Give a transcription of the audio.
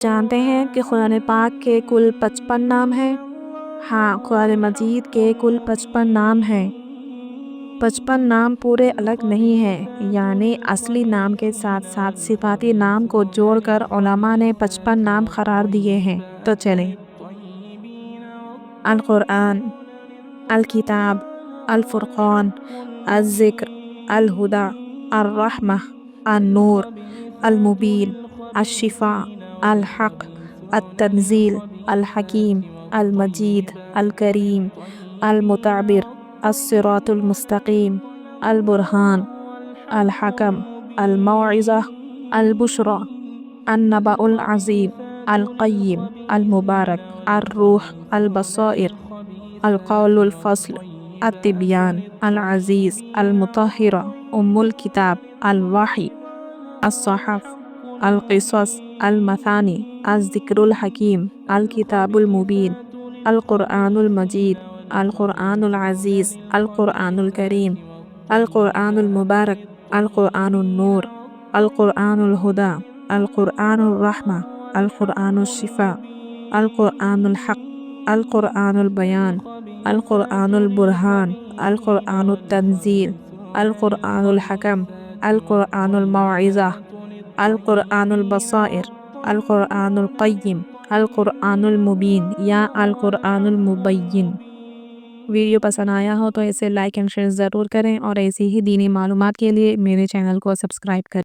जानते हैं कि कुरान पाक के कुल 55 नाम हैं। हाँ, कुरान मजीद के कुल 55 नाम हैं। 55 नाम पूरे अलग नहीं हैं, यानी असली नाम के साथ साथ सिफाती नाम को जोड़कर उलमा ने 55 नाम करार दिए हैं। तो चलें। अल कुरान, अल किताब, अल फुरक़ान, अल ज़िक्र, अल हुदा, अल रहमा, अल नूर, अल मुबीन, अल शिफा, अल हक, अल तंजील, अल हकीम, अल मजीद, अल करीम, अल मुताबिर, अल सिरातुल मुस्तकीम, अल बुरहान, अल हकम, अल मौइज़ा, अल बुशरा, अन नबउल अज़ीम, अल क़य्यिम, अल मुबारक, अल रूह, अल बसाइर, अल क़ौलुल फ़स्ल, अत तिबयान, अल अज़ीज़, अल मुतहिरा, उम्मुल किताब, अल वही, अस्सहफ़, अल क़िसस, अल मसानी, अल ज़िक्रुल हकीम, अल किताबुल मुबीन, अल क़ुरआनुल मजीद, अल क़ुरआनुल अज़ीज़, अल क़ुरआनुल करीम, अल क़ुरआनुल मुबारक, अल क़ुरआनुन नूर, अल क़ुरआनुल हुदा, अल क़ुरआनुर रहमा, अल क़ुरआनुश शिफ़ा, अल क़ुरआनुल हक़, अल क़ुरआनुल बयान, अल क़ुरआनुल बुरहान, अल क़ुरआनुत तंज़ील, अल क़ुरआनुल हकम, अल क़ुरआनुल मौइज़ा, अल क़ुरआनुल बसाइर, अल क़ुरआनुल क़य्यिम, अल क़ुरआनुल मुबीन या अल क़ुरआनुल मुबय्यिन। वीडियो पसंद आया हो तो इसे लाइक एंड शेयर ज़रूर करें और ऐसी ही दीनी मालूमात के लिए मेरे चैनल को सब्सक्राइब करें।